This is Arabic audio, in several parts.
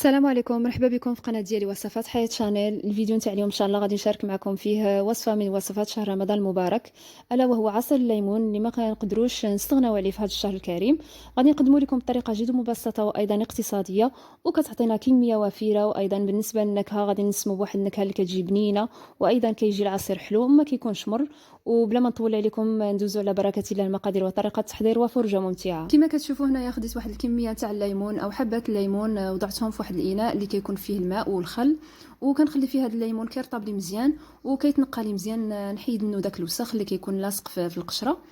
السلام عليكم، مرحبا بكم في قناة ديالي وصفات حياة شانيل. الفيديو نتاع اليوم ان شاء الله غادي نشارك معكم فيه وصفة من وصفات شهر رمضان المبارك، الا وهو عصير الليمون اللي ما كنقدروش نستغناو عليه في هذا الشهر الكريم. غادي نقدمه لكم بطريقة جد مبسطة وايضا اقتصادية، وكتعطينا كمية وفيرة. وايضا بالنسبة للنكهة غادي نسمو بواحد النكهة اللي كتجي بنينة، وايضا كيجي العصير حلو ما كيكونش مر. وبلا ما نطول عليكم ندوزو على بركة الله المقادير وطريقة التحضير وفرجة ممتعة. كما كتشوفوا هنايا خديت واحد الكمية تاع الليمون او حبات الليمون، وضعتهم في واحد الاناء اللي كيكون فيه الماء والخل، وكنخلي فيه هذا الليمون كيرطب لي مزيان وكيتنقى لي مزيان، نحيد منه داك الوسخ اللي كيكون لاصق في القشره.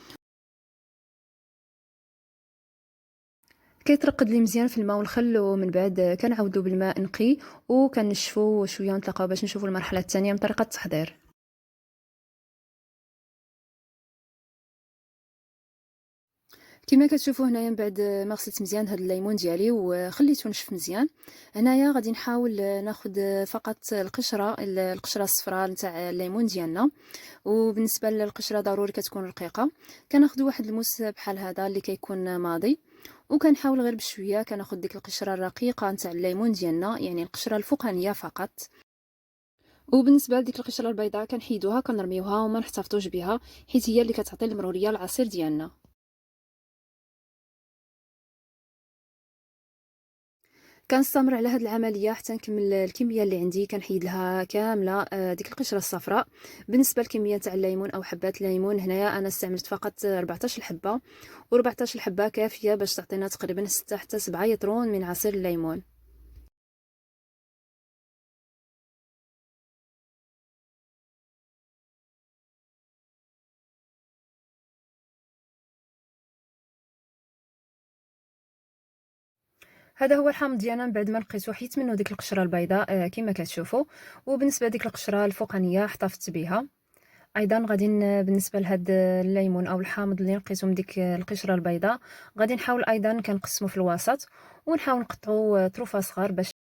كيترقد لي مزيان في الماء والخل، ومن بعد كنعاودو بالماء نقي وكنشفو شويه ونتلاقاو باش نشوفوا المرحله الثانيه من طريقه التحضير. كما كتشوفوا هنايا من بعد ما غسلت مزيان هذا الليمون ديالي وخليته نشف مزيان، هنايا غادي نحاول ناخذ فقط القشره الصفراء نتاع الليمون ديالنا. وبالنسبه للقشره ضروري كتكون رقيقه. كناخذ واحد الموس بحال هذا اللي كيكون ماضي، وكنحاول غير بشويه كناخذ ديك القشره الرقيقه نتاع الليمون ديالنا، يعني القشره الفوقانيه فقط. وبالنسبه لديك القشره البيضاء كنحيدوها كنرميوها وما نحتفظوش بها، حيت هي اللي كتعطي المروريه للعصير ديالنا. كنستمر على هذه العمليه حتى نكمل الكميه اللي عندي، كنحيد لها كامله ديك القشره الصفراء. بالنسبه للكميه تاع الليمون او حبات الليمون، هنايا انا استعملت فقط 14 حبه، و14 حبه كافيه باش تعطينا تقريبا 6 حتى 7 يطرون من عصير الليمون. هذا هو الحامض ديالنا من بعد ما لقيتو، حيت منه ديك القشره البيضاء كما كتشوفوا. وبالنسبه لديك القشره الفوقانيه احتفظت بها. ايضا غادي بالنسبه لهاد الليمون او الحامض اللي لقيتو من ديك القشره البيضاء، غادي نحاول ايضا كنقسمو في الوسط ونحاول نقطعو طروفه صغار باش.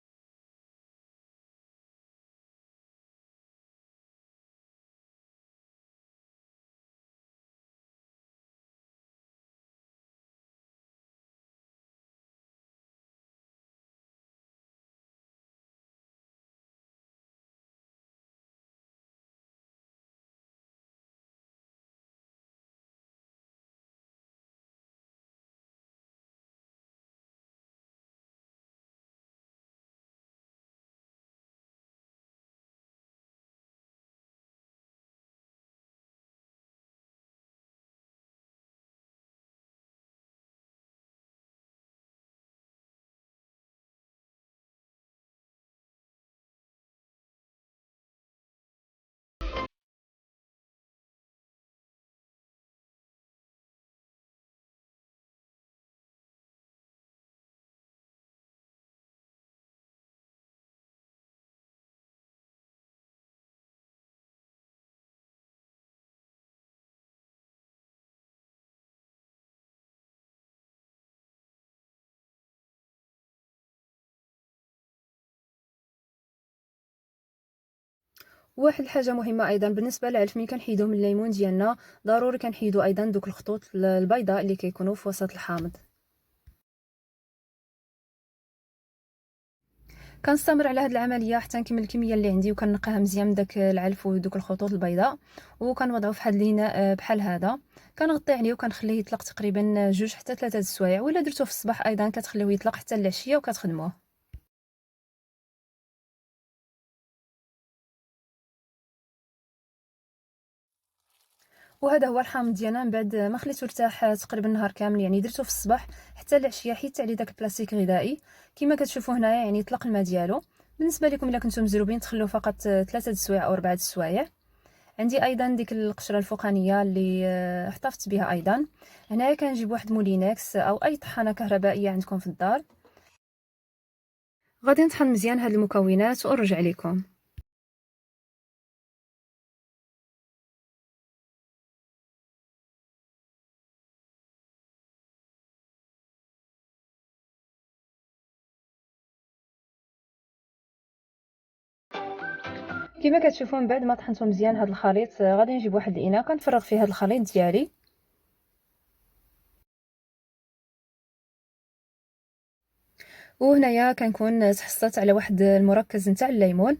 واحد الحاجه مهمه ايضا بالنسبه للعلف، ملي كنحيدوه من الليمون ديالنا ضروري كنحيدو ايضا دوك الخطوط البيضاء اللي كيكونوا في وسط الحامض. كنستمر على هذه العمليه حتى نكمل الكميه اللي عندي، وكنقيها مزيان من داك العلف ودوك الخطوط البيضاء، وكنوضعو في هذا الاناء بحال هذا. كنغطي عليه وكنخليه يطلق تقريبا 2 حتى 3 السوايع، ولا درتو في الصباح ايضا كتخليوه يطلق حتى العشيه وكتخدموه. وهذا هو الحامض ديالنا من بعد ما خليته ارتاح تقريبا نهار كامل، يعني درته في الصباح حتى العشيه، حيت عليه داك البلاستيك الغذائي. كما كتشوفوا هنايا يعني طلق الماء ديالو. بالنسبه لكم الا كنتم مزروبين تخلوه فقط 3 السوايع او 4 السوايع. عندي ايضا ديك القشره الفوقانيه اللي احتفظت بها ايضا. هنايا كنجيب واحد مولينكس او اي طحانه كهربائيه عندكم في الدار. غادي نطحن مزيان هاد المكونات ونرجع لكم. كما كتشوفوا من بعد ما طحنتو مزيان هاد الخليط، غادي نجيب واحد الاناء كنفرغ فيه هاد الخليط ديالي. وهنايا كنكون تحصلت على واحد المركز نتاع الليمون.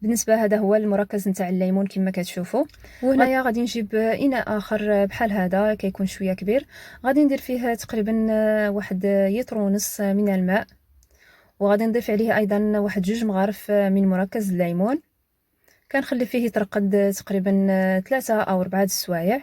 بالنسبه هذا هو المركز نتاع الليمون كما كتشوفوا. وهنايا غادي نجيب اناء اخر بحال هذا كيكون شويه كبير، غادي ندير فيه تقريبا واحد لتر ونص من الماء، وغادي نضيف عليه ايضا واحد 2 مغارف من مركز الليمون. كنخلي فيه يترقد تقريبا 3 أو 4 السوايع.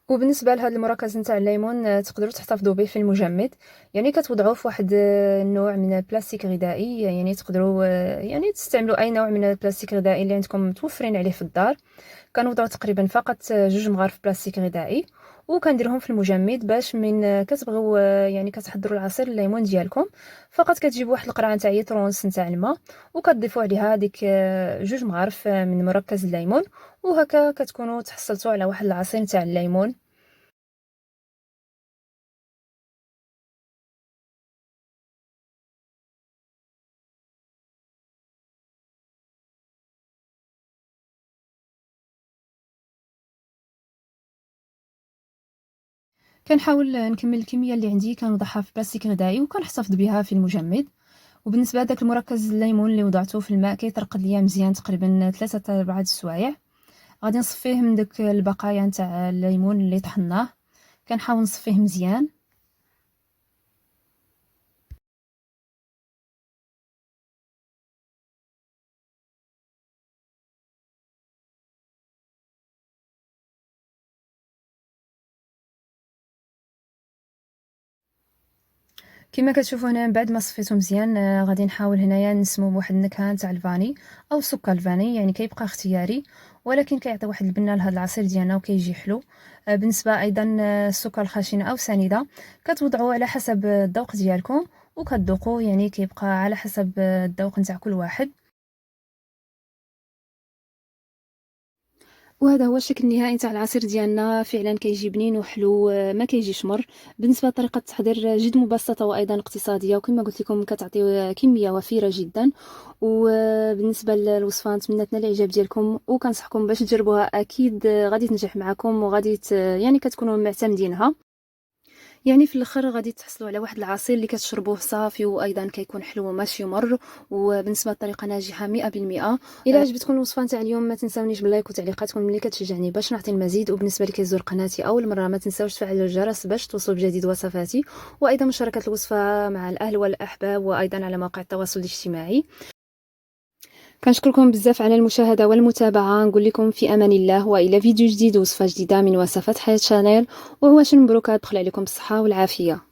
وبالنسبه لهذا المركز نتاع الليمون تقدروا تحتفظوا به في المجمد، يعني كتوضعوه في واحد النوع من البلاستيك غذائي، يعني تقدروا يعني تستعملوا اي نوع من البلاستيك الغذائي اللي عندكم متوفرين عليه في الدار. كنوضعوا تقريبا فقط 2 مغارف بلاستيك غذائي، وكنديرهم في المجمد باش من كتبغيو يعني كتحضروا العصير الليمون ديالكم، فقط كتجيبوا واحد القرعه نتاع لتر ونص نتاع الماء، وكتضيفوا عليها ديك 2 مغارف من مركز الليمون، وهكا كتكونوا تحصلتوا على واحد العصير نتاع الليمون. كنحاول نكمل الكميه اللي عندي كنوضعها في بلاستيك غذائي وكنحتفظ بها في المجمد. وبالنسبه لذاك المركز الليمون اللي وضعته في الماء كيطرقد ليا مزيان تقريبا 3 حتى 4 السوايع. غادي نصفيه من داك البقايا نتاع الليمون اللي طحناه، كنحاول نصفيه مزيان. كما كتشوفوا هنا من بعد ما صفيته مزيان غادي نحاول هنايا نسمو بواحد النكهه نتاع الفاني او السكر الفاني، يعني كيبقى اختياري، ولكن كيعطي واحد البنه لهذا العصير ديالنا وكيجي حلو. بالنسبه ايضا السكر الخشن او سنيده كتوضعوا على حسب الذوق ديالكم وكتذوقوا، يعني كيبقى على حسب الذوق نتاع كل واحد. وهذا هو الشكل النهائي نتاع العصير ديالنا، فعلا كيجي بنين وحلو، ما كيجيش مر. بالنسبه لطريقه التحضير جد مبسطه وايضا اقتصاديه، وكما قلت لكم كتعطي كميه وفيره جدا. وبالنسبه للوصفه نتمنى الاعجاب ديالكم، وكنصحكم باش تجربوها، اكيد غادي تنجح معكم وغادي يعني كتكونوا معتمدينها. يعني في الاخر غادي تحصلوا على واحد العصير اللي كتشربوه صافي وايضا كيكون حلو وماشي مر. وبالنسبه للطريقه ناجحه 100%. الى عجبتكم الوصفه نتاع اليوم ما تنساونيش باللايك وتعليقاتكم ملي كتشجعني باش نعطي المزيد. وبالنسبه اللي كيزور قناتي اول مره ما تنساوش تفعلوا الجرس باش توصلوا بجديد وصفاتي، وايضا مشاركه الوصفه مع الاهل والاحباب وايضا على مواقع التواصل الاجتماعي. كنشكركم بزاف على المشاهده والمتابعه، نقول لكم في امان الله، والى فيديو جديد ووصفه جديده من وصفات حياه شانيل. وعواشر مبروكات، دخل عليكم بالصحه والعافيه.